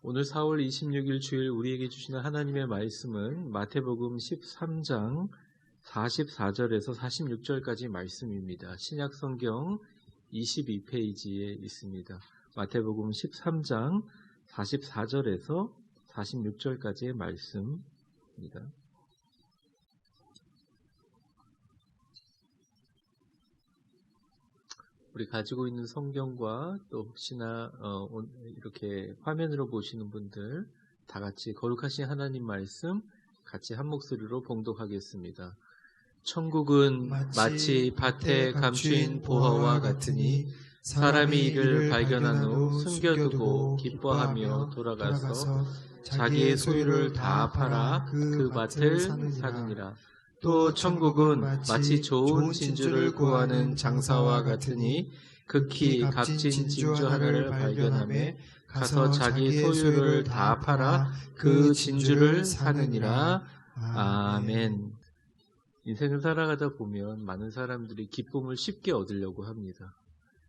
오늘 4월 26일 주일 우리에게 주시는 하나님의 말씀은 마태복음 13장 44절에서 46절까지 말씀입니다. 신약성경 22페이지에 있습니다. 마태복음 13장 44절에서 46절까지의 말씀입니다. 우리 가지고 있는 성경과 또 혹시나 이렇게 화면으로 보시는 분들 다 같이 거룩하신 하나님 말씀 같이 한 목소리로 봉독하겠습니다. 천국은 마치 밭에 감추인 보화와 같으니 사람이 이를 발견한 후 숨겨두고 기뻐하며 돌아가서 자기의 소유를 다 팔아 그 밭을 사느니라. 또 천국은 마치 좋은 진주를 구하는 장사와 같으니 극히 값진 진주 하나를 발견하며 가서 자기 소유를 다 팔아 그 진주를 사느니라. 아멘. 인생을 살아가다 보면 많은 사람들이 기쁨을 쉽게 얻으려고 합니다.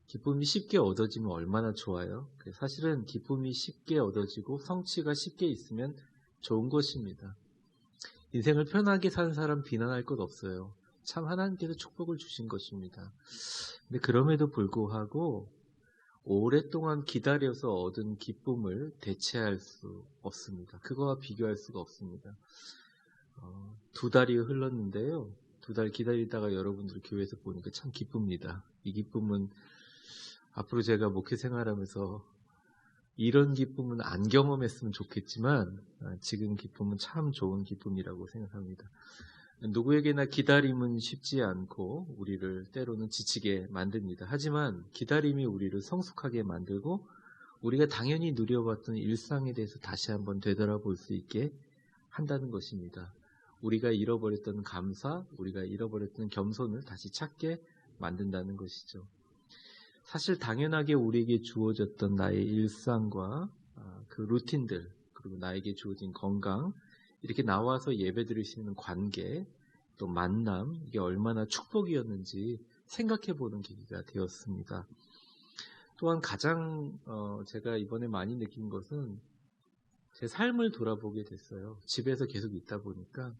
기쁨이 쉽게 얻어지면 얼마나 좋아요? 사실은 기쁨이 쉽게 얻어지고 성취가 쉽게 있으면 좋은 것입니다. 인생을 편하게 사는 사람 비난할 것 없어요. 참 하나님께서 축복을 주신 것입니다. 근데 그럼에도 불구하고 오랫동안 기다려서 얻은 기쁨을 대체할 수 없습니다. 그거와 비교할 수가 없습니다. 2달이 흘렀는데요. 2달 기다리다가 여러분들 교회에서 보니까 참 기쁩니다. 이 기쁨은 앞으로 제가 목회 생활하면서 이런 기쁨은 안 경험했으면 좋겠지만 지금 기쁨은 참 좋은 기쁨이라고 생각합니다. 누구에게나 기다림은 쉽지 않고 우리를 때로는 지치게 만듭니다. 하지만 기다림이 우리를 성숙하게 만들고 우리가 당연히 누려봤던 일상에 대해서 다시 한번 되돌아볼 수 있게 한다는 것입니다. 우리가 잃어버렸던 감사, 우리가 잃어버렸던 겸손을 다시 찾게 만든다는 것이죠. 사실 당연하게 우리에게 주어졌던 나의 일상과 그 루틴들, 그리고 나에게 주어진 건강, 이렇게 나와서 예배드릴 수 있는 관계, 또 만남, 이게 얼마나 축복이었는지 생각해보는 계기가 되었습니다. 또한 가장 제가 이번에 많이 느낀 것은 제 삶을 돌아보게 됐어요. 집에서 계속 있다 보니까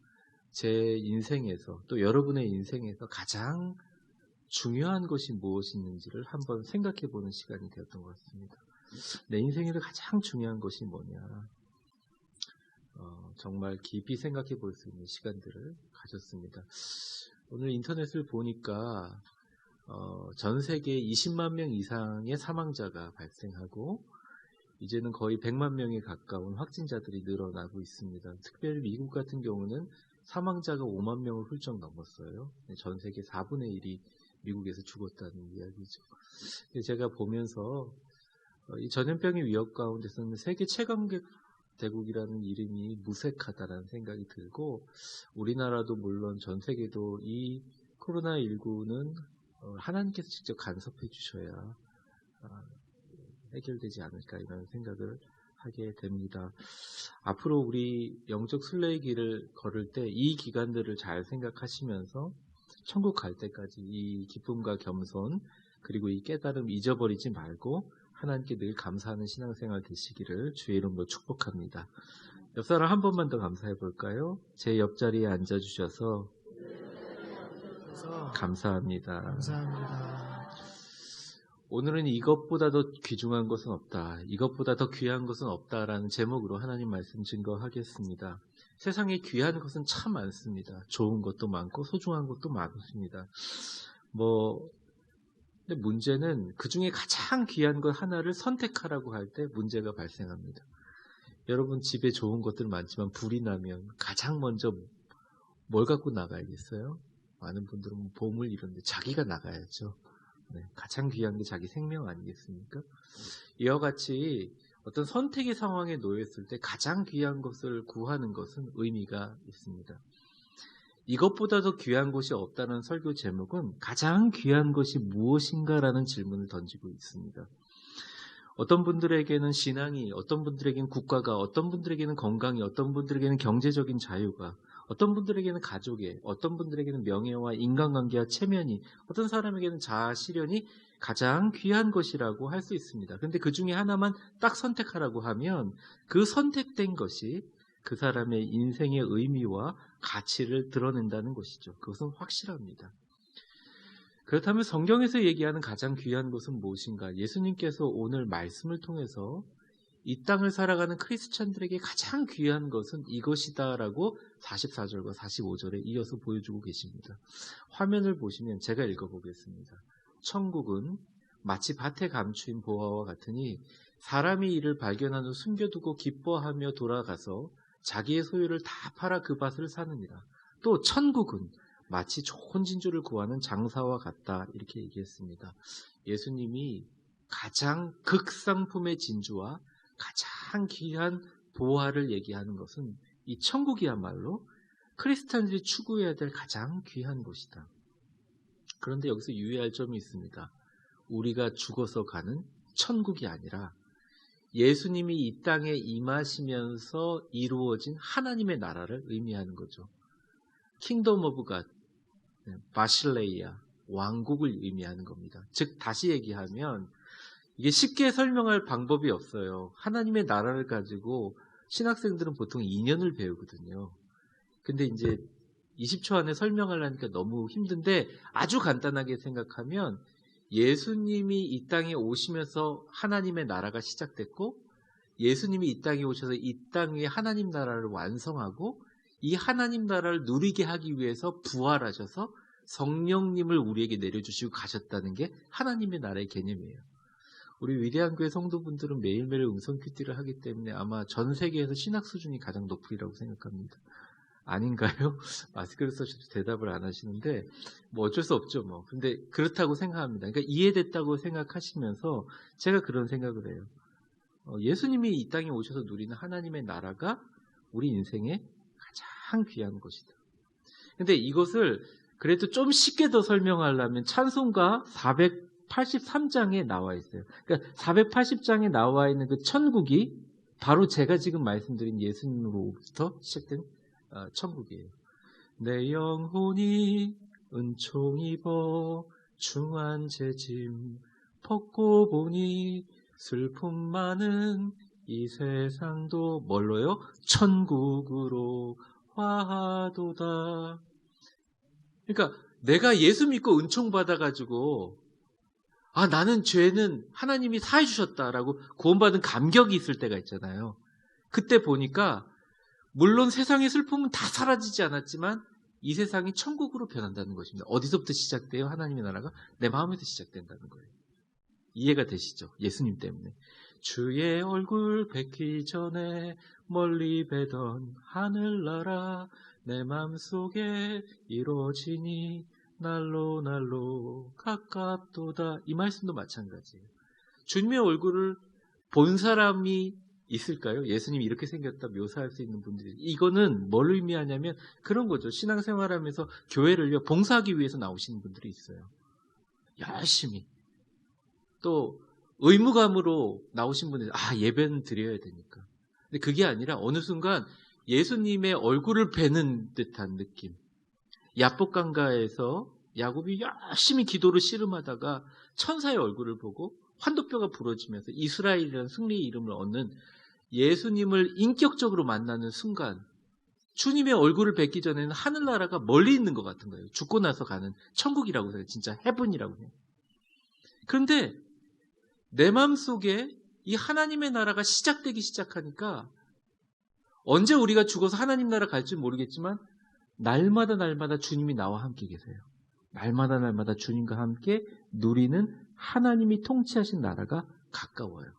제 인생에서 또 여러분의 인생에서 가장 중요한 것이 무엇인지를 한번 생각해보는 시간이 되었던 것 같습니다. 내 인생에서 가장 중요한 것이 뭐냐, 정말 깊이 생각해 볼 수 있는 시간들을 가졌습니다. 오늘 인터넷을 보니까 전 세계에 20만 명 이상의 사망자가 발생하고 이제는 거의 100만 명에 가까운 확진자들이 늘어나고 있습니다. 특별히 미국 같은 경우는 사망자가 5만 명을 훌쩍 넘었어요. 전 세계 4분의 1이 미국에서 죽었다는 이야기죠. 제가 보면서 이 전염병의 위협 가운데서는 세계 최강 대국이라는 이름이 무색하다는 생각이 들고, 우리나라도 물론 전 세계도 이 코로나19는 하나님께서 직접 간섭해 주셔야 해결되지 않을까 이런 생각을 하게 됩니다. 앞으로 우리 영적 순례의 길을 걸을 때 이 기간들을 잘 생각하시면서 천국 갈 때까지 이 기쁨과 겸손 그리고 이 깨달음 잊어버리지 말고 하나님께 늘 감사하는 신앙생활 되시기를 주의 이름으로 축복합니다. 옆 사람 한 번만 더 감사해 볼까요? 제 옆자리에 앉아주셔서 감사합니다. 감사합니다. 오늘은 이것보다 더 귀중한 것은 없다, 이것보다 더 귀한 것은 없다라는 제목으로 하나님 말씀 증거하겠습니다. 세상에 귀한 것은 참 많습니다. 좋은 것도 많고 소중한 것도 많습니다. 근데 문제는 그 중에 가장 귀한 것 하나를 선택하라고 할 때 문제가 발생합니다. 여러분 집에 좋은 것들 많지만 불이 나면 가장 먼저 뭘 갖고 나가야겠어요? 많은 분들은 보물 이런데 자기가 나가야죠. 네, 가장 귀한 게 자기 생명 아니겠습니까? 이와 같이 어떤 선택의 상황에 놓였을 때 가장 귀한 것을 구하는 것은 의미가 있습니다. 이것보다 더 귀한 것이 없다는 설교 제목은 가장 귀한 것이 무엇인가라는 질문을 던지고 있습니다. 어떤 분들에게는 신앙이, 어떤 분들에게는 국가가, 어떤 분들에게는 건강이, 어떤 분들에게는 경제적인 자유가, 어떤 분들에게는 가족의, 어떤 분들에게는 명예와 인간관계와 체면이, 어떤 사람에게는 자아 실현이 가장 귀한 것이라고 할 수 있습니다. 그런데 그 중에 하나만 딱 선택하라고 하면 그 선택된 것이 그 사람의 인생의 의미와 가치를 드러낸다는 것이죠. 그것은 확실합니다. 그렇다면 성경에서 얘기하는 가장 귀한 것은 무엇인가? 예수님께서 오늘 말씀을 통해서 이 땅을 살아가는 크리스찬들에게 가장 귀한 것은 이것이다라고 44절과 45절에 이어서 보여주고 계십니다. 화면을 보시면 제가 읽어보겠습니다. 천국은 마치 밭에 감추인 보화와 같으니 사람이 이를 발견한 후 숨겨두고 기뻐하며 돌아가서 자기의 소유를 다 팔아 그 밭을 사느니라. 또 천국은 마치 좋은 진주를 구하는 장사와 같다, 이렇게 얘기했습니다. 예수님이 가장 극상품의 진주와 가장 귀한 보화를 얘기하는 것은 이 천국이야말로 크리스찬들이 추구해야 될 가장 귀한 것이다. 그런데 여기서 유의할 점이 있습니다. 우리가 죽어서 가는 천국이 아니라 예수님이 이 땅에 임하시면서 이루어진 하나님의 나라를 의미하는 거죠. 킹덤 오브 갓, 바실레이아, 왕국을 의미하는 겁니다. 즉 다시 얘기하면 이게 쉽게 설명할 방법이 없어요. 하나님의 나라를 가지고 신학생들은 보통 2년을 배우거든요. 근데 이제 20초 안에 설명하려니까 너무 힘든데 아주 간단하게 생각하면 예수님이 이 땅에 오시면서 하나님의 나라가 시작됐고 예수님이 이 땅에 오셔서 이 땅에 하나님 나라를 완성하고 이 하나님 나라를 누리게 하기 위해서 부활하셔서 성령님을 우리에게 내려주시고 가셨다는 게 하나님의 나라의 개념이에요. 우리 위대한 교회 성도분들은 매일매일 음성 큐티를 하기 때문에 아마 전 세계에서 신학 수준이 가장 높으리라고 생각합니다. 아닌가요? 마스크를 써셔도 대답을 안 하시는데 뭐 어쩔 수 없죠 뭐. 근데 그렇다고 생각합니다. 그러니까 이해됐다고 생각하시면서 제가 그런 생각을 해요. 예수님이 이 땅에 오셔서 누리는 하나님의 나라가 우리 인생의 가장 귀한 것이다. 근데 이것을 그래도 좀 쉽게 더 설명하려면 찬송가 483장에 나와 있어요. 그러니까 480장에 나와 있는 그 천국이 바로 제가 지금 말씀드린 예수님으로부터 시작된 천국이에요. 내 영혼이 은총 입어 중한 죄짐 벗고 보니 슬픔 많은 이 세상도 뭘로요? 천국으로 화하도다. 그러니까 내가 예수 믿고 은총 받아가지고 나는 죄는 하나님이 사해 주셨다라고 구원받은 감격이 있을 때가 있잖아요. 그때 보니까 물론 세상의 슬픔은 다 사라지지 않았지만 이 세상이 천국으로 변한다는 것입니다. 어디서부터 시작돼요? 하나님의 나라가 내 마음에서 시작된다는 거예요. 이해가 되시죠? 예수님 때문에. 주의 얼굴 뵙기 전에 멀리 뵈던 하늘나라 내 마음속에 이루어지니 날로 날로 가깝도다. 이 말씀도 마찬가지예요. 주님의 얼굴을 본 사람이 있을까요? 예수님이 이렇게 생겼다 묘사할 수 있는 분들이. 이거는 뭘 의미하냐면 그런 거죠. 신앙생활하면서 교회를요 봉사하기 위해서 나오시는 분들이 있어요. 열심히. 또 의무감으로 나오신 분들이 예배는 드려야 되니까. 근데 그게 아니라 어느 순간 예수님의 얼굴을 뵈는 듯한 느낌. 야복강가에서 야곱이 열심히 기도를 씨름하다가 천사의 얼굴을 보고 환도뼈가 부러지면서 이스라엘이라는 승리의 이름을 얻는 예수님을 인격적으로 만나는 순간 주님의 얼굴을 뵙기 전에는 하늘나라가 멀리 있는 것 같은 거예요. 죽고 나서 가는 천국이라고 해요. 진짜 헤븐이라고 해요. 그런데 내 마음속에 이 하나님의 나라가 시작되기 시작하니까 언제 우리가 죽어서 하나님 나라 갈지 모르겠지만 날마다 주님이 나와 함께 계세요. 날마다 주님과 함께 누리는 하나님이 통치하신 나라가 가까워요.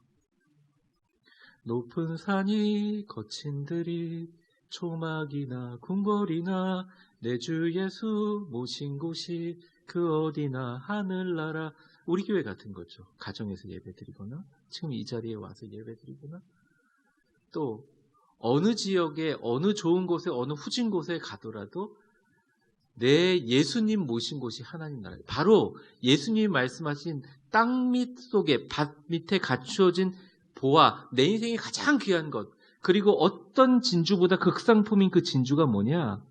높은 산이 거친 들이 초막이나 궁궐이나 내 주 예수 모신 곳이 그 어디나 하늘나라. 우리 교회 같은 거죠. 가정에서 예배드리거나 지금 이 자리에 와서 예배드리거나 또 어느 지역에 어느 좋은 곳에 어느 후진 곳에 가더라도 내 예수님 모신 곳이 하나님 나라예요. 바로 예수님이 말씀하신 땅 밑 속에 밭 밑에 갖추어진 보화, 내 인생의 가장 귀한 것, 그리고 어떤 진주보다 극상품인 그 진주가 뭐냐?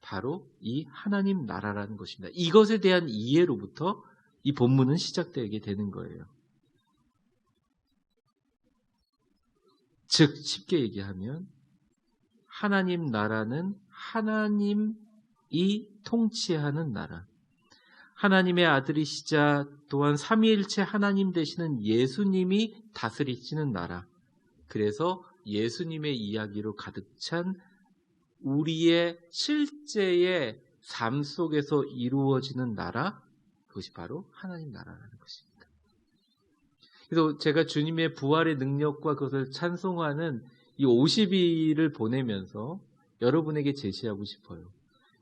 바로 이 하나님 나라라는 것입니다. 이것에 대한 이해로부터 이 본문은 시작되게 되는 거예요. 즉 쉽게 얘기하면 하나님 나라는 하나님이 통치하는 나라, 하나님의 아들이시자 또한 삼위일체 하나님 되시는 예수님이 다스리시는 나라, 그래서 예수님의 이야기로 가득 찬 우리의 실제의 삶 속에서 이루어지는 나라, 그것이 바로 하나님 나라라는 것입니다. 그래서 제가 주님의 부활의 능력과 그것을 찬송하는 이 50일을 보내면서 여러분에게 제시하고 싶어요.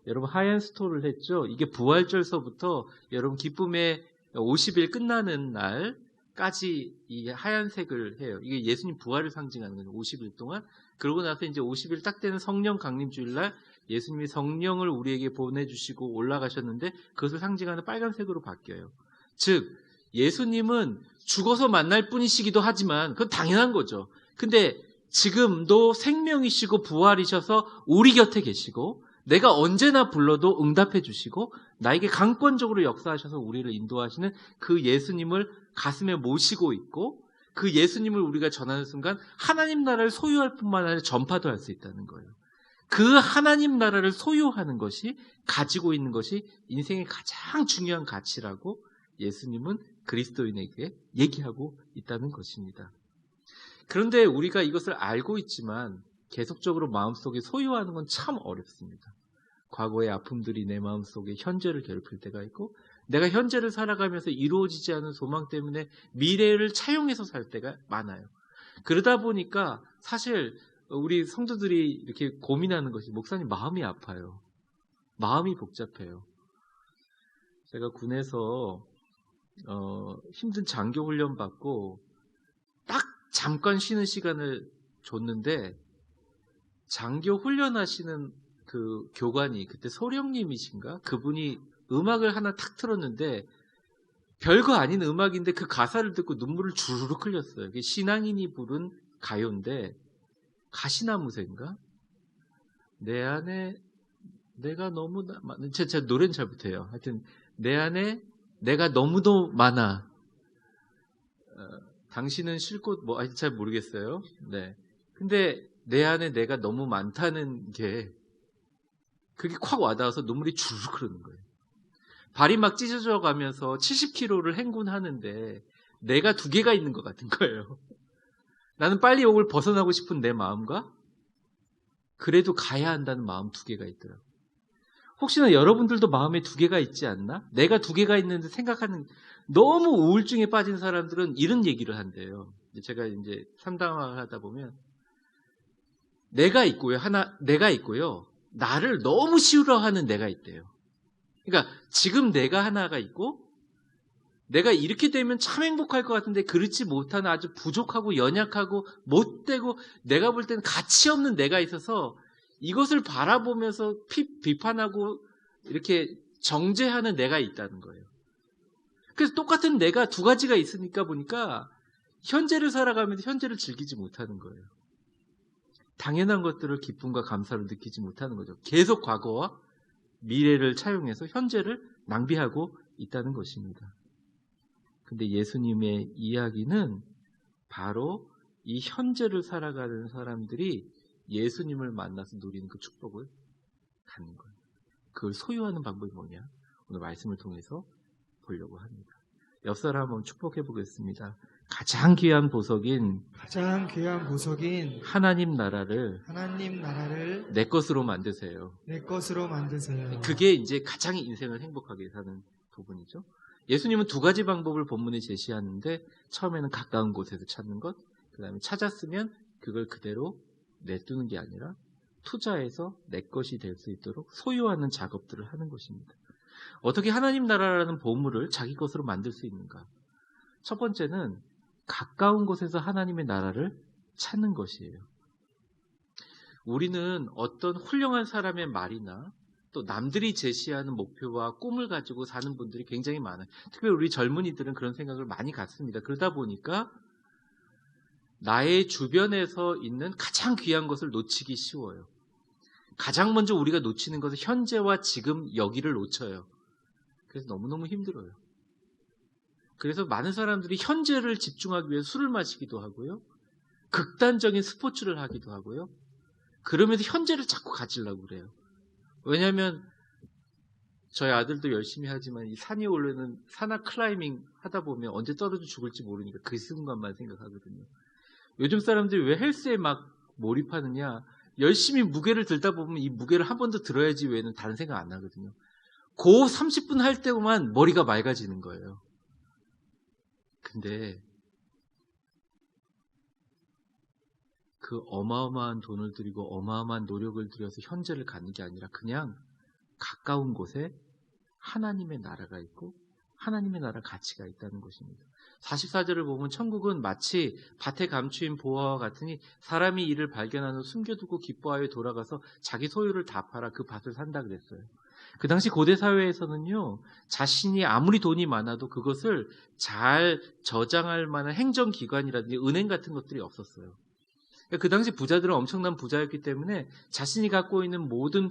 여러분 하얀 스토를 했죠? 이게 부활절서부터 여러분 기쁨의 50일 끝나는 날까지 이 하얀색을 해요. 이게 예수님 부활을 상징하는 거예요. 50일 동안. 그러고 나서 이제 50일 딱 되는 성령 강림주일날 예수님이 성령을 우리에게 보내주시고 올라가셨는데 그것을 상징하는 빨간색으로 바뀌어요. 즉 예수님은 죽어서 만날 분이시기도 하지만 그건 당연한 거죠. 근데 지금도 생명이시고 부활이셔서 우리 곁에 계시고 내가 언제나 불러도 응답해 주시고 나에게 강권적으로 역사하셔서 우리를 인도하시는 그 예수님을 가슴에 모시고 있고 그 예수님을 우리가 전하는 순간 하나님 나라를 소유할 뿐만 아니라 전파도 할 수 있다는 거예요. 그 하나님 나라를 소유하는 것이 가지고 있는 것이 인생의 가장 중요한 가치라고 예수님은 그리스도인에게 얘기하고 있다는 것입니다. 그런데 우리가 이것을 알고 있지만 계속적으로 마음속에 소유하는 건 참 어렵습니다. 과거의 아픔들이 내 마음속에 현재를 괴롭힐 때가 있고 내가 현재를 살아가면서 이루어지지 않은 소망 때문에 미래를 차용해서 살 때가 많아요. 그러다 보니까 사실 우리 성도들이 이렇게 고민하는 것이 목사님 마음이 아파요. 마음이 복잡해요. 제가 군에서 힘든 장교 훈련 받고 딱 잠깐 쉬는 시간을 줬는데 장교 훈련하시는 그 교관이 그때 소령님이신가? 그분이 음악을 하나 탁 틀었는데 별거 아닌 음악인데 그 가사를 듣고 눈물을 주르륵 흘렸어요. 이게 신앙인이 부른 가요인데 가시나무새인가? 내 안에 내가 너무 제가 노래는 잘 못해요. 하여튼 내 안에 내가 너무도 많아. 당신은 싫고 잘 모르겠어요. 네. 근데 내 안에 내가 너무 많다는 게 그게 콱 와닿아서 눈물이 주르륵 흐르는 거예요. 발이 막 찢어져 가면서 70km를 행군하는데 내가 2개가 있는 것 같은 거예요. 나는 빨리 욕을 벗어나고 싶은 내 마음과 그래도 가야 한다는 마음 2개가 있더라고요. 혹시나 여러분들도 마음에 2개가 있지 않나? 내가 2개가 있는데 생각하는 너무 우울증에 빠진 사람들은 이런 얘기를 한대요. 제가 이제 상담을 하다 보면 내가 있고요. 내가 있고요. 나를 너무 싫어하는 내가 있대요. 그러니까 지금 내가 하나가 있고 내가 이렇게 되면 참 행복할 것 같은데 그렇지 못하는 아주 부족하고 연약하고 못되고 내가 볼 때는 가치 없는 내가 있어서 이것을 바라보면서 비판하고 이렇게 정죄하는 내가 있다는 거예요. 그래서 똑같은 내가 2가지가 있으니까 보니까 현재를 살아가면서 현재를 즐기지 못하는 거예요. 당연한 것들을 기쁨과 감사로 느끼지 못하는 거죠. 계속 과거와 미래를 차용해서 현재를 낭비하고 있다는 것입니다. 근데 예수님의 이야기는 바로 이 현재를 살아가는 사람들이 예수님을 만나서 누리는 그 축복을 갖는 거예요. 그걸 소유하는 방법이 뭐냐? 오늘 말씀을 통해서 보려고 합니다. 옆 사람 한번 축복해 보겠습니다. 가장 귀한 보석인 하나님 나라를 내 것으로 만드세요. 그게 이제 가장 인생을 행복하게 사는 부분이죠. 예수님은 2가지 방법을 본문에 제시하는데 처음에는 가까운 곳에서 찾는 것, 그 다음에 찾았으면 그걸 그대로 내두는 게 아니라 투자해서 내 것이 될 수 있도록 소유하는 작업들을 하는 것입니다. 어떻게 하나님 나라라는 보물을 자기 것으로 만들 수 있는가? 첫 번째는 가까운 곳에서 하나님의 나라를 찾는 것이에요. 우리는 어떤 훌륭한 사람의 말이나 또 남들이 제시하는 목표와 꿈을 가지고 사는 분들이 굉장히 많아요. 특별히 우리 젊은이들은 그런 생각을 많이 갖습니다. 그러다 보니까 나의 주변에서 있는 가장 귀한 것을 놓치기 쉬워요. 가장 먼저 우리가 놓치는 것은 현재와 지금 여기를 놓쳐요. 그래서 너무너무 힘들어요. 그래서 많은 사람들이 현재를 집중하기 위해 술을 마시기도 하고요. 극단적인 스포츠를 하기도 하고요. 그러면서 현재를 자꾸 가지려고 그래요. 왜냐하면 저희 아들도 열심히 하지만 이 산이 오르는 산악 클라이밍 하다 보면 언제 떨어져 죽을지 모르니까 그 순간만 생각하거든요. 요즘 사람들이 왜 헬스에 막 몰입하느냐, 열심히 무게를 들다 보면 이 무게를 한 번 더 들어야지 외에는 다른 생각 안 하거든요. 그 30분 할 때만 머리가 맑아지는 거예요. 근데 그 어마어마한 돈을 들이고 어마어마한 노력을 들여서 현재를 갖는 게 아니라 그냥 가까운 곳에 하나님의 나라가 있고 하나님의 나라 가치가 있다는 것입니다. 44절을 보면 천국은 마치 밭에 감추인 보화와 같으니 사람이 이를 발견한 후 숨겨두고 기뻐하여 돌아가서 자기 소유를 다 팔아 그 밭을 산다 그랬어요. 그 당시 고대 사회에서는요, 자신이 아무리 돈이 많아도 그것을 잘 저장할 만한 행정기관이라든지 은행 같은 것들이 없었어요. 그 당시 부자들은 엄청난 부자였기 때문에 자신이 갖고 있는 모든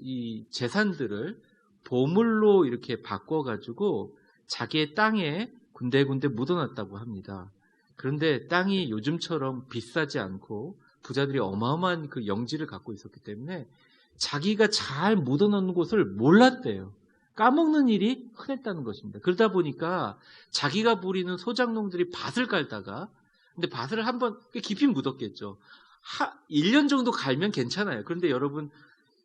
이 재산들을 보물로 이렇게 바꿔가지고 자기의 땅에 군데군데 묻어놨다고 합니다. 그런데 땅이 요즘처럼 비싸지 않고 부자들이 어마어마한 그 영지를 갖고 있었기 때문에 자기가 잘 묻어놓는 곳을 몰랐대요. 까먹는 일이 흔했다는 것입니다. 그러다 보니까 자기가 부리는 소작농들이 밭을 갈다가, 근데 밭을 한번 깊이 묻었겠죠. 1년 정도 갈면 괜찮아요. 그런데 여러분,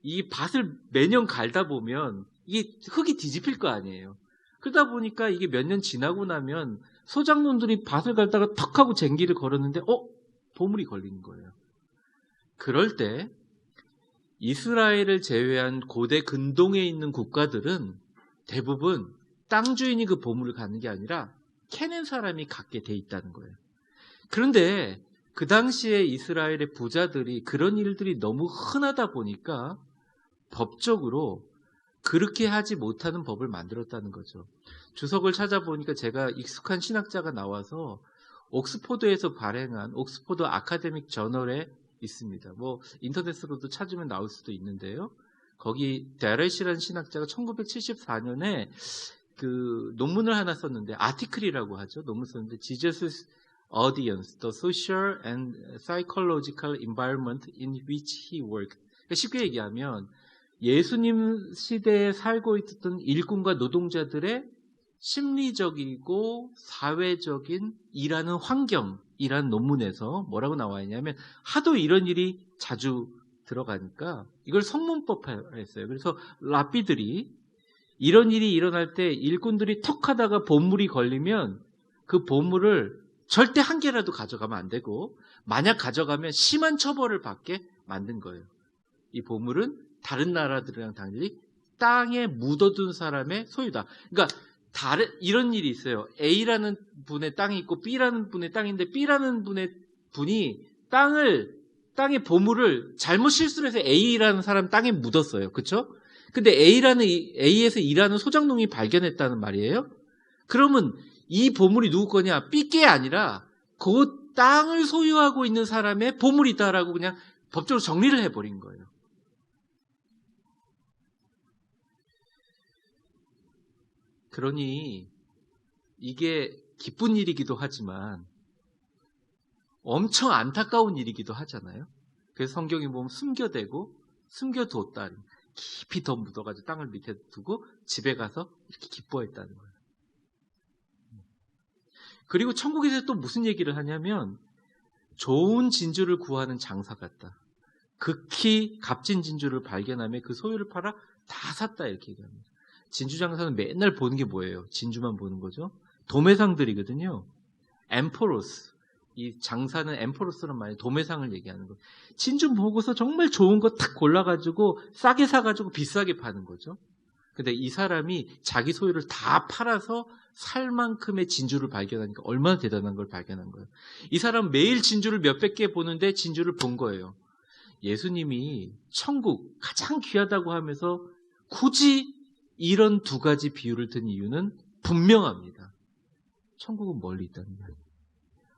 이 밭을 매년 갈다 보면 이게 흙이 뒤집힐 거 아니에요. 그러다 보니까 이게 몇 년 지나고 나면 소작농들이 밭을 갈다가 턱 하고 쟁기를 걸었는데 보물이 걸리는 거예요. 그럴 때 이스라엘을 제외한 고대 근동에 있는 국가들은 대부분 땅 주인이 그 보물을 갖는 게 아니라 캐낸 사람이 갖게 돼 있다는 거예요. 그런데 그 당시에 이스라엘의 부자들이 그런 일들이 너무 흔하다 보니까 법적으로 그렇게 하지 못하는 법을 만들었다는 거죠. 주석을 찾아보니까 제가 익숙한 신학자가 나와서 옥스포드에서 발행한 옥스포드 아카데믹 저널에 있습니다. 뭐 인터넷으로도 찾으면 나올 수도 있는데요. 거기 데렛이라는 신학자가 1974년에 그 논문을 하나 썼는데, 아티클이라고 하죠. 논문 썼는데 Jesus' Audience, the Social and Psychological Environment in which he worked. 그러니까 쉽게 얘기하면 예수님 시대에 살고 있었던 일꾼과 노동자들의 심리적이고 사회적인 일하는 환경이라는 논문에서 뭐라고 나와 있냐면, 하도 이런 일이 자주 들어가니까 이걸 성문법화했어요. 그래서 랍비들이 이런 일이 일어날 때 일꾼들이 턱 하다가 보물이 걸리면 그 보물을 절대 한 개라도 가져가면 안 되고, 만약 가져가면 심한 처벌을 받게 만든 거예요. 이 보물은 다른 나라들이랑 달리 땅에 묻어둔 사람의 소유다. 그러니까 이런 일이 있어요. A라는 분의 땅이 있고 B라는 분의 땅인데, B라는 분이 땅의 보물을 잘못 실수를 해서 A라는 사람 땅에 묻었어요. 그렇죠? 근데 A에서 일하는 소작농이 발견했다는 말이에요. 그러면 이 보물이 누구 거냐? B 게 아니라 그 땅을 소유하고 있는 사람의 보물이다라고 그냥 법적으로 정리를 해버린 거예요. 그러니 이게 기쁜 일이기도 하지만 엄청 안타까운 일이기도 하잖아요. 그래서 성경에 보면 숨겨뒀다. 깊이 더 묻어가지고 땅을 밑에 두고 집에 가서 이렇게 기뻐했다는 거예요. 그리고 천국에서 또 무슨 얘기를 하냐면, 좋은 진주를 구하는 장사 같다. 극히 값진 진주를 발견하며 그 소유를 팔아 다 샀다, 이렇게 얘기합니다. 진주 장사는 맨날 보는 게 뭐예요? 진주만 보는 거죠. 도매상들이거든요. 엠포로스. 이 장사는 엠포로스란 말이에요. 도매상을 얘기하는 거예요. 진주 보고서 정말 좋은 거 탁 골라가지고 싸게 사가지고 비싸게 파는 거죠. 근데 이 사람이 자기 소유를 다 팔아서 살 만큼의 진주를 발견하니까 얼마나 대단한 걸 발견한 거예요. 이 사람 매일 진주를 몇백 개 보는데 진주를 본 거예요. 예수님이 천국 가장 귀하다고 하면서 굳이 이런 두 가지 비유를 든 이유는 분명합니다. 천국은 멀리 있다는 거예요.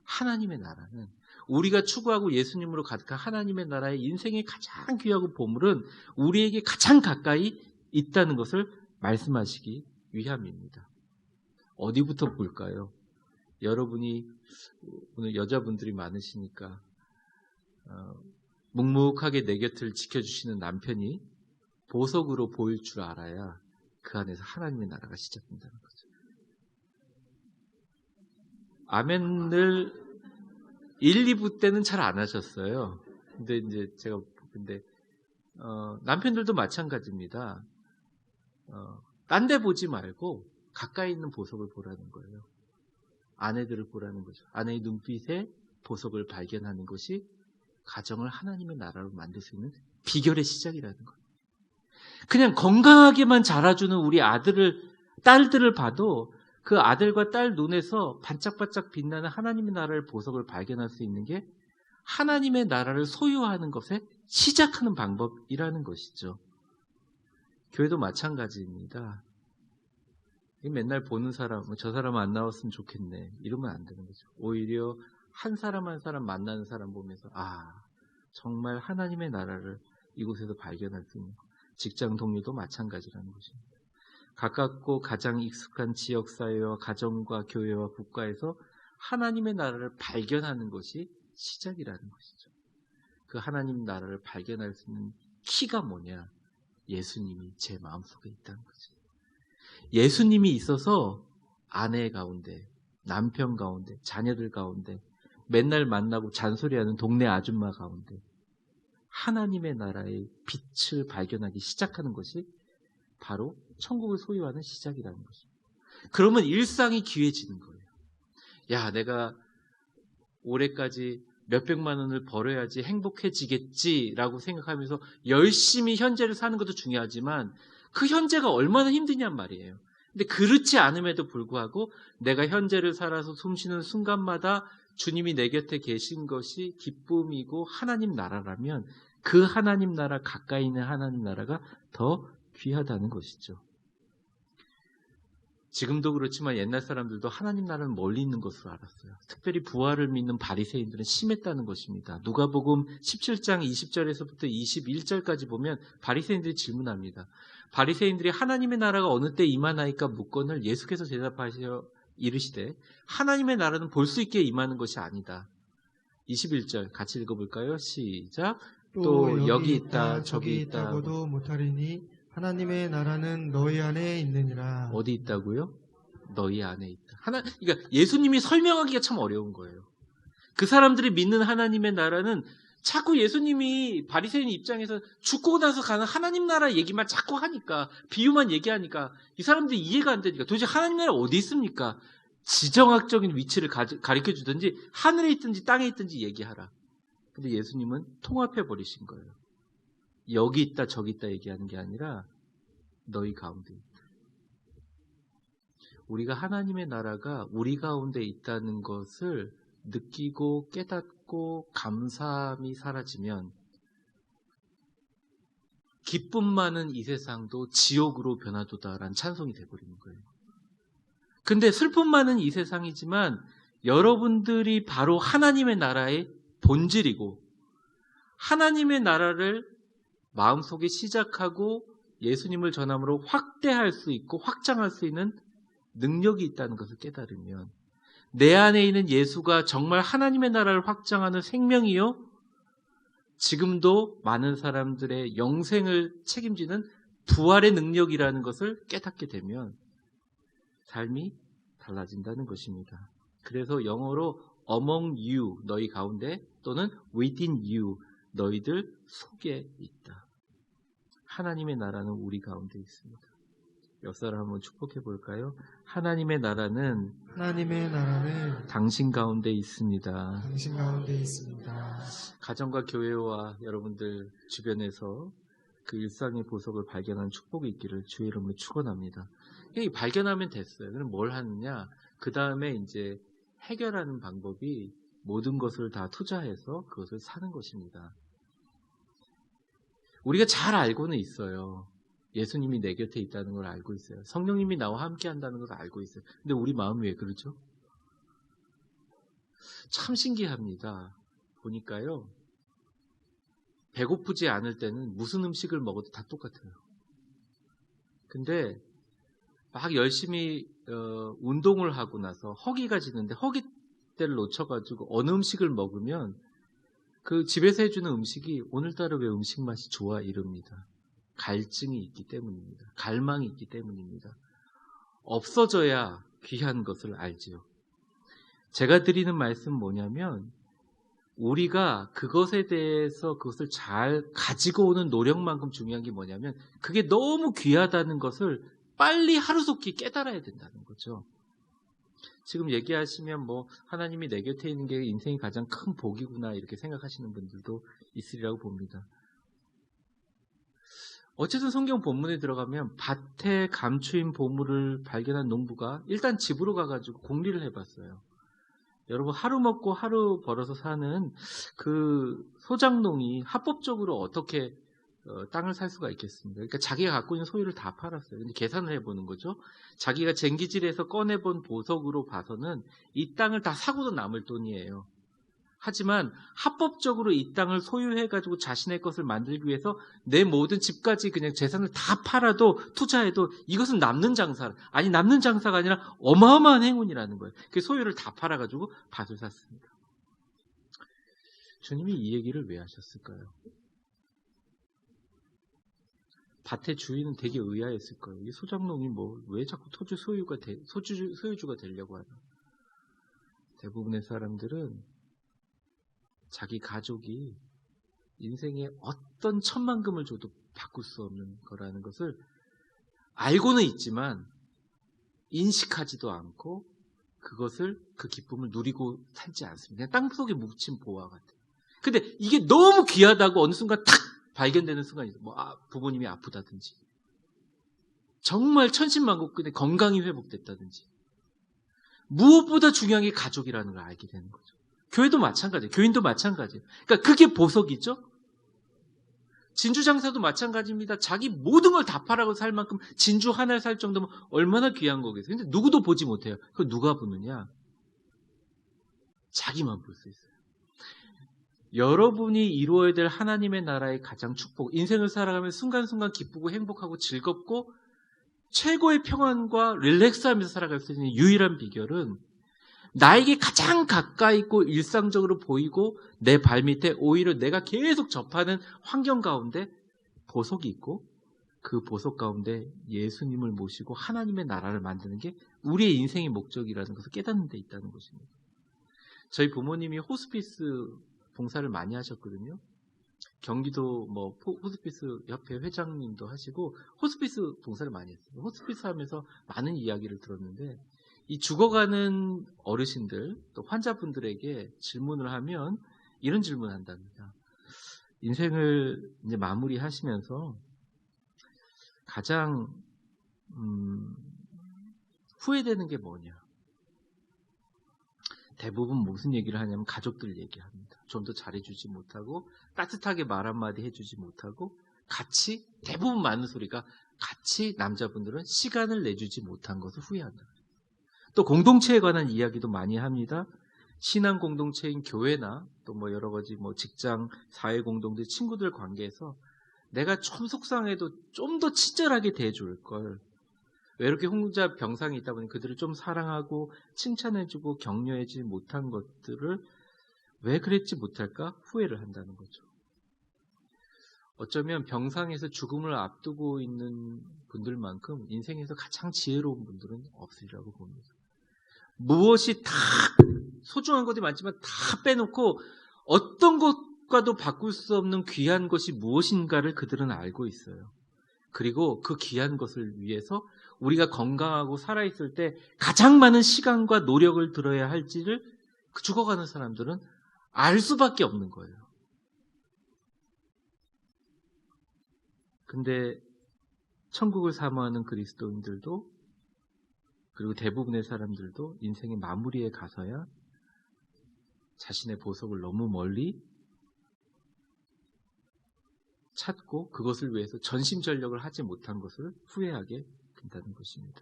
하나님의 나라는, 우리가 추구하고 예수님으로 가득한 하나님의 나라의 인생의 가장 귀하고 보물은 우리에게 가장 가까이 있다는 것을 말씀하시기 위함입니다. 어디부터 볼까요? 여러분이 오늘 여자분들이 많으시니까 묵묵하게 내 곁을 지켜주시는 남편이 보석으로 보일 줄 알아야 그 안에서 하나님의 나라가 시작된다는 거죠. 아멘을 1, 2부 때는 잘 안 하셨어요. 근데 이제 제가 남편들도 마찬가지입니다. 딴 데 보지 말고 가까이 있는 보석을 보라는 거예요. 아내들을 보라는 거죠. 아내의 눈빛에 보석을 발견하는 것이 가정을 하나님의 나라로 만들 수 있는 비결의 시작이라는 거예요. 그냥 건강하게만 자라주는 우리 딸들을 봐도 그 아들과 딸 눈에서 반짝반짝 빛나는 하나님의 나라의 보석을 발견할 수 있는 게 하나님의 나라를 소유하는 것에 시작하는 방법이라는 것이죠. 교회도 마찬가지입니다. 맨날 보는 사람, 저 사람 안 나왔으면 좋겠네, 이러면 안 되는 거죠. 오히려 한 사람 한 사람 만나는 사람 보면서 정말 하나님의 나라를 이곳에서 발견할 수 있는 것. 직장 동료도 마찬가지라는 것입니다. 가깝고 가장 익숙한 지역사회와 가정과 교회와 국가에서 하나님의 나라를 발견하는 것이 시작이라는 것이죠. 그 하나님 나라를 발견할 수 있는 키가 뭐냐? 예수님이 제 마음속에 있다는 거죠. 예수님이 있어서 아내 가운데, 남편 가운데, 자녀들 가운데, 맨날 만나고 잔소리하는 동네 아줌마 가운데 하나님의 나라의 빛을 발견하기 시작하는 것이 바로 천국을 소유하는 시작이라는 것입니다. 그러면 일상이 귀해지는 거예요. 야, 내가 올해까지 몇백만 원을 벌어야지 행복해지겠지라고 생각하면서 열심히 현재를 사는 것도 중요하지만 그 현재가 얼마나 힘드냔 말이에요. 근데 그렇지 않음에도 불구하고 내가 현재를 살아서 숨쉬는 순간마다 주님이 내 곁에 계신 것이 기쁨이고 하나님 나라라면 그 하나님 나라, 가까이 있는 하나님 나라가 더 귀하다는 것이죠. 지금도 그렇지만 옛날 사람들도 하나님 나라는 멀리 있는 것으로 알았어요. 특별히 부활을 믿는 바리새인들은 심했다는 것입니다. 누가복음 17장 20절에서부터 21절까지 보면 바리새인들이 질문합니다. 바리새인들이 하나님의 나라가 어느 때 임하나이까 묻거늘 예수께서 대답하시어 이르시되 하나님의 나라는 볼 수 있게 임하는 것이 아니다. 21절 같이 읽어볼까요? 시작. 또 여기 있다 저기 있다고도 못하리니 하나님의 나라는 너희 안에 있느니라. 어디 있다고요? 너희 안에 있다. 그러니까 예수님이 설명하기가 참 어려운 거예요. 그 사람들이 믿는 하나님의 나라는 자꾸 예수님이 바리새인 입장에서 죽고 나서 가는 하나님 나라 얘기만 자꾸 하니까, 비유만 얘기하니까 이 사람들이 이해가 안 되니까 도대체 하나님 나라 어디 있습니까? 지정학적인 위치를 가르쳐 주든지 하늘에 있든지 땅에 있든지 얘기하라. 근데 예수님은 통합해 버리신 거예요. 여기 있다 저기 있다 얘기하는 게 아니라 너희 가운데 있다. 우리가 하나님의 나라가 우리 가운데 있다는 것을 느끼고 깨닫고 감사함이 사라지면 기쁨 많은 이 세상도 지옥으로 변화도다라는 찬송이 돼버리는 거예요. 근데 슬픔 많은 이 세상이지만 여러분들이 바로 하나님의 나라의 본질이고 하나님의 나라를 마음속에 시작하고 예수님을 전함으로 확대할 수 있고 확장할 수 있는 능력이 있다는 것을 깨달으면 내 안에 있는 예수가 정말 하나님의 나라를 확장하는 생명이요 지금도 많은 사람들의 영생을 책임지는 부활의 능력이라는 것을 깨닫게 되면 삶이 달라진다는 것입니다. 그래서 영어로 among you, 너희 가운데, 또는 within you, 너희들 속에 있다. 하나님의 나라는 우리 가운데 있습니다. 옆 사람 한번 축복해 볼까요? 하나님의 나라는 당신 가운데 있습니다. 당신 가운데 있습니다. 가정과 교회와 여러분들 주변에서 그 일상의 보석을 발견한 축복이 있기를 주의 이름으로 축원합니다. 발견하면 됐어요. 그럼 뭘 하느냐? 그 다음에 이제 해결하는 방법이 모든 것을 다 투자해서 그것을 사는 것입니다. 우리가 잘 알고는 있어요. 예수님이 내 곁에 있다는 걸 알고 있어요. 성령님이 나와 함께 한다는 걸 알고 있어요. 근데 우리 마음이 왜 그러죠? 참 신기합니다. 보니까요. 배고프지 않을 때는 무슨 음식을 먹어도 다 똑같아요. 근데 막 열심히 운동을 하고 나서 허기가 지는데 허기때를 놓쳐가지고 어느 음식을 먹으면 그 집에서 해주는 음식이 오늘따라 왜 음식 맛이 좋아 이럽니다. 갈증이 있기 때문입니다. 갈망이 있기 때문입니다. 없어져야 귀한 것을 알지요. 제가 드리는 말씀 뭐냐면 우리가 그것에 대해서 그것을 잘 가지고 오는 노력만큼 중요한 게 뭐냐면 그게 너무 귀하다는 것을 빨리 하루속히 깨달아야 된다는 거죠. 지금 얘기하시면 뭐 하나님이 내 곁에 있는 게 인생이 가장 큰 복이구나 이렇게 생각하시는 분들도 있으리라고 봅니다. 어쨌든 성경 본문에 들어가면 밭에 감추인 보물을 발견한 농부가 일단 집으로 가가지고 공리를 해봤어요. 여러분 하루 먹고 하루 벌어서 사는 그 소작농이 합법적으로 어떻게 땅을 살 수가 있겠습니까? 그러니까 자기가 갖고 있는 소유를 다 팔았어요. 근데 계산을 해보는 거죠. 자기가 쟁기질에서 꺼내본 보석으로 봐서는 이 땅을 다 사고도 남을 돈이에요. 하지만 합법적으로 이 땅을 소유해가지고 자신의 것을 만들기 위해서 내 모든 집까지 그냥 재산을 다 팔아도 투자해도 이것은 남는 장사, 아니 남는 장사가 아니라 어마어마한 행운이라는 거예요. 그 소유를 다 팔아가지고 밭을 샀습니다. 주님이 이 얘기를 왜 하셨을까요? 밭의 주인은 되게 의아했을 거예요. 이 소작농이 뭐 왜 자꾸 토지 소유주가 되려고 하나? 대부분의 사람들은 자기 가족이 인생에 어떤 천만금을 줘도 바꿀 수 없는 거라는 것을 알고는 있지만 인식하지도 않고 그것을 그 기쁨을 누리고 살지 않습니다. 그냥 땅속에 묻힌 보화 같아요. 근데 이게 너무 귀하다고 어느 순간 탁 발견되는 순간이 있어요. 뭐 부모님이 아프다든지 정말 천신만고근에 건강이 회복됐다든지 무엇보다 중요한 게 가족이라는 걸 알게 되는 거죠. 교회도 마찬가지예요. 교인도 마찬가지예요. 그러니까 그게 보석이죠. 진주장사도 마찬가지입니다. 자기 모든 걸 다 팔아고 살 만큼 진주 하나를 살 정도면 얼마나 귀한 거겠어요. 근데 누구도 보지 못해요. 그걸 누가 보느냐? 자기만 볼 수 있어요. 여러분이 이루어야 될 하나님의 나라의 가장 축복, 인생을 살아가면 순간순간 기쁘고 행복하고 즐겁고 최고의 평안과 릴렉스하면서 살아갈 수 있는 유일한 비결은 나에게 가장 가까이 있고 일상적으로 보이고 내 발밑에 오히려 내가 계속 접하는 환경 가운데 보석이 있고 그 보석 가운데 예수님을 모시고 하나님의 나라를 만드는 게 우리의 인생의 목적이라는 것을 깨닫는 데 있다는 것입니다. 저희 부모님이 호스피스 봉사를 많이 하셨거든요. 경기도 뭐 호스피스 협회 회장님도 하시고 호스피스 봉사를 많이 했어요. 호스피스 하면서 많은 이야기를 들었는데 이 죽어가는 어르신들 또 환자분들에게 질문을 하면 이런 질문을 한답니다. 인생을 이제 마무리하시면서 가장 후회되는 게 뭐냐? 대부분 무슨 얘기를 하냐면 가족들 얘기합니다. 좀 더 잘해주지 못하고 따뜻하게 말 한마디 해주지 못하고 같이 대부분 많은 소리가 같이 남자분들은 시간을 내주지 못한 것을 후회한다. 또 공동체에 관한 이야기도 많이 합니다. 신앙 공동체인 교회나 또 뭐 여러 가지 뭐 직장, 사회 공동체, 친구들 관계에서 내가 좀 속상해도 좀 더 친절하게 대해줄 걸. 왜 이렇게 혼자 병상에 있다 보니 그들을 좀 사랑하고 칭찬해주고 격려해주지 못한 것들을 왜 그랬지 못할까 후회를 한다는 거죠. 어쩌면 병상에서 죽음을 앞두고 있는 분들만큼 인생에서 가장 지혜로운 분들은 없으리라고 봅니다. 무엇이 다 소중한 것이 많지만 다 빼놓고 어떤 것과도 바꿀 수 없는 귀한 것이 무엇인가를 그들은 알고 있어요. 그리고 그 귀한 것을 위해서 우리가 건강하고 살아있을 때 가장 많은 시간과 노력을 들어야 할지를 죽어가는 사람들은 알 수밖에 없는 거예요. 근데 천국을 사모하는 그리스도인들도 그리고 대부분의 사람들도 인생의 마무리에 가서야 자신의 보석을 너무 멀리 찾고 그것을 위해서 전심전력을 하지 못한 것을 후회하게 된다는 것입니다.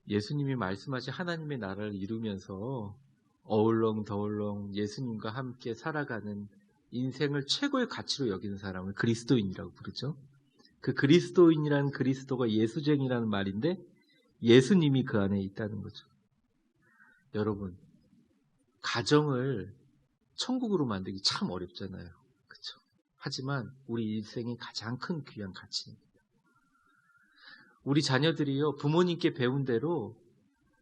예수님이 말씀하신 하나님의 나라를 이루면서 어울렁더울렁 예수님과 함께 살아가는 인생을 최고의 가치로 여기는 사람을 그리스도인이라고 부르죠. 그 그리스도인이라는 그리스도가 예수쟁이라는 말인데 예수님이 그 안에 있다는 거죠. 여러분, 가정을 천국으로 만들기 참 어렵잖아요. 그렇죠? 하지만 우리 일생의 가장 큰 귀한 가치입니다. 우리 자녀들이요, 부모님께 배운 대로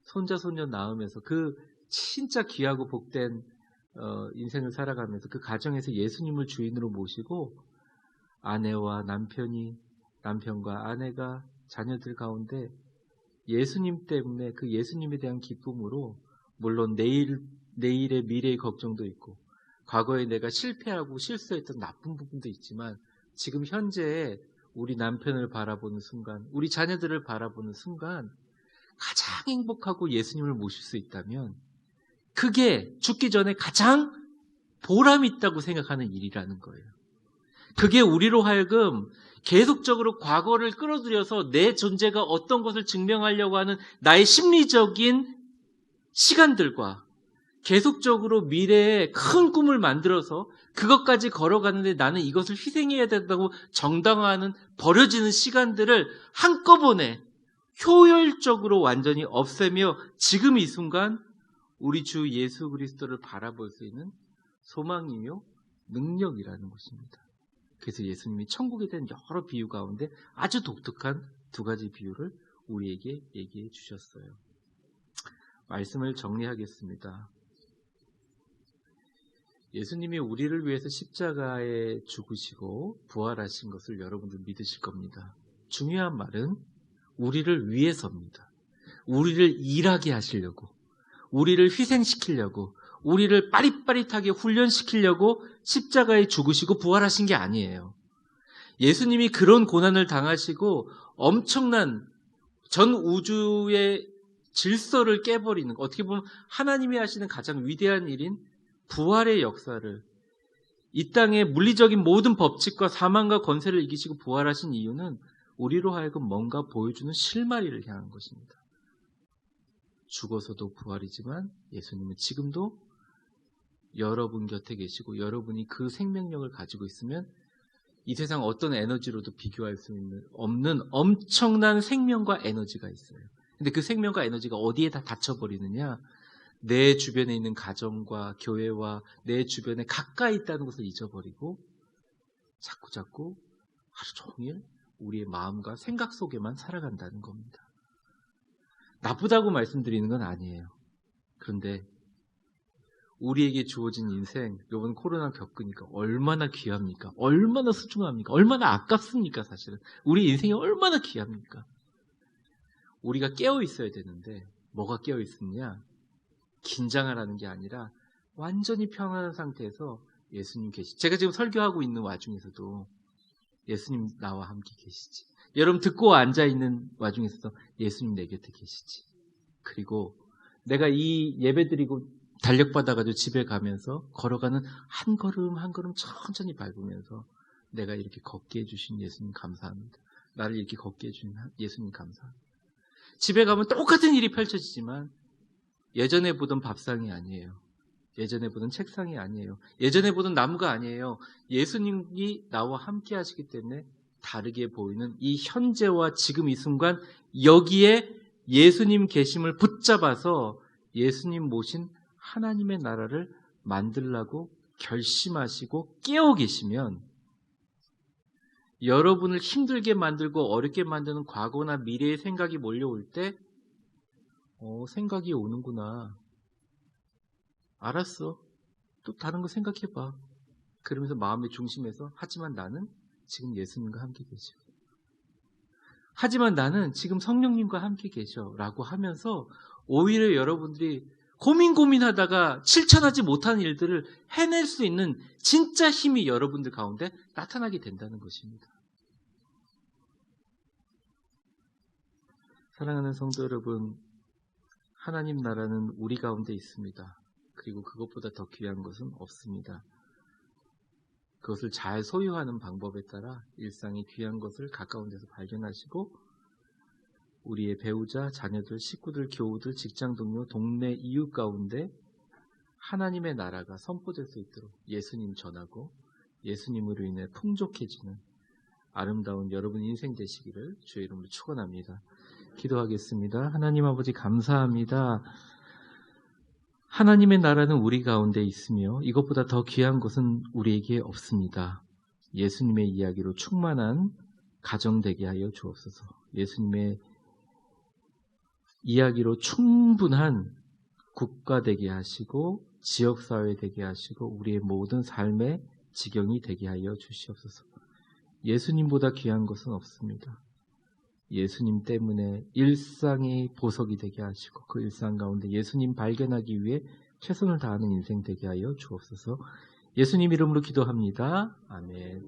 손자 손녀 낳으면서 그 진짜 귀하고 복된 인생을 살아가면서 그 가정에서 예수님을 주인으로 모시고 아내와 남편과 아내가 자녀들 가운데 예수님 때문에 그 예수님에 대한 기쁨으로 물론 내일의 미래의 걱정도 있고 과거에 내가 실패하고 실수했던 나쁜 부분도 있지만 지금 현재의 우리 남편을 바라보는 순간, 우리 자녀들을 바라보는 순간 가장 행복하고 예수님을 모실 수 있다면 그게 죽기 전에 가장 보람 있다고 생각하는 일이라는 거예요. 그게 우리로 하여금 계속적으로 과거를 끌어들여서 내 존재가 어떤 것을 증명하려고 하는 나의 심리적인 시간들과 계속적으로 미래에 큰 꿈을 만들어서 그것까지 걸어가는데 나는 이것을 희생해야 된다고 정당화하는 버려지는 시간들을 한꺼번에 효율적으로 완전히 없애며 지금 이 순간 우리 주 예수 그리스도를 바라볼 수 있는 소망이며 능력이라는 것입니다. 그래서 예수님이 천국에 대한 여러 비유 가운데 아주 독특한 두 가지 비유를 우리에게 얘기해 주셨어요. 말씀을 정리하겠습니다. 예수님이 우리를 위해서 십자가에 죽으시고 부활하신 것을 여러분들 믿으실 겁니다. 중요한 말은 우리를 위해서입니다. 우리를 일하게 하시려고, 우리를 희생시키려고, 우리를 빠릿빠릿하게 훈련시키려고 십자가에 죽으시고 부활하신 게 아니에요. 예수님이 그런 고난을 당하시고 엄청난 전 우주의 질서를 깨버리는, 어떻게 보면 하나님이 하시는 가장 위대한 일인 부활의 역사를, 이 땅의 물리적인 모든 법칙과 사망과 권세를 이기시고 부활하신 이유는 우리로 하여금 뭔가 보여주는 실마리를 향한 것입니다. 죽어서도 부활이지만 예수님은 지금도 여러분 곁에 계시고 여러분이 그 생명력을 가지고 있으면 이 세상 어떤 에너지로도 비교할 수 없는 엄청난 생명과 에너지가 있어요. 근데 그 생명과 에너지가 어디에 다 닫혀버리느냐? 내 주변에 있는 가정과 교회와 내 주변에 가까이 있다는 것을 잊어버리고 자꾸 하루 종일 우리의 마음과 생각 속에만 살아간다는 겁니다. 나쁘다고 말씀드리는 건 아니에요. 그런데 우리에게 주어진 인생, 이번 코로나 겪으니까 얼마나 귀합니까? 얼마나 소중합니까? 얼마나 아깝습니까? 사실은 우리 인생이 얼마나 귀합니까? 우리가 깨어 있어야 되는데 뭐가 깨어 있느냐? 긴장을 하는 게 아니라 완전히 평안한 상태에서 예수님 계시지. 제가 지금 설교하고 있는 와중에서도 예수님 나와 함께 계시지. 여러분 듣고 앉아있는 와중에서도 예수님 내 곁에 계시지. 그리고 내가 이 예배 드리고 달력받아가지고 집에 가면서 걸어가는 한 걸음 한 걸음 천천히 밟으면서 내가 이렇게 걷게 해주신 예수님 감사합니다. 나를 이렇게 걷게 해주신 예수님 감사합니다. 집에 가면 똑같은 일이 펼쳐지지만 예전에 보던 밥상이 아니에요. 예전에 보던 책상이 아니에요. 예전에 보던 나무가 아니에요. 예수님이 나와 함께 하시기 때문에 다르게 보이는 이 현재와 지금 이 순간 여기에 예수님 계심을 붙잡아서 예수님 모신 하나님의 나라를 만들라고 결심하시고 깨어 계시면 여러분을 힘들게 만들고 어렵게 만드는 과거나 미래의 생각이 몰려올 때 생각이 오는구나. 알았어. 또 다른 거 생각해봐. 그러면서 마음의 중심에서 하지만 나는 지금 예수님과 함께 계셔. 하지만 나는 지금 성령님과 함께 계셔. 라고 하면서 오히려 여러분들이 고민하다가 실천하지 못한 일들을 해낼 수 있는 진짜 힘이 여러분들 가운데 나타나게 된다는 것입니다. 사랑하는 성도 여러분, 하나님 나라는 우리 가운데 있습니다. 그리고 그것보다 더 귀한 것은 없습니다. 그것을 잘 소유하는 방법에 따라 일상의 귀한 것을 가까운 데서 발견하시고 우리의 배우자, 자녀들, 식구들, 교우들, 직장 동료, 동네 이웃 가운데 하나님의 나라가 선포될 수 있도록 예수님 전하고 예수님으로 인해 풍족해지는 아름다운 여러분 인생 되시기를 주의 이름으로 축원합니다. 기도하겠습니다. 하나님 아버지 감사합니다. 하나님의 나라는 우리 가운데 있으며 이것보다 더 귀한 것은 우리에게 없습니다. 예수님의 이야기로 충만한 가정 되게 하여 주옵소서. 예수님의 이야기로 충분한 국가 되게 하시고 지역사회 되게 하시고 우리의 모든 삶의 지경이 되게 하여 주시옵소서. 예수님보다 귀한 것은 없습니다. 예수님 때문에 일상이 보석이 되게 하시고 그 일상 가운데 예수님 발견하기 위해 최선을 다하는 인생 되게 하여 주옵소서. 예수님 이름으로 기도합니다. 아멘.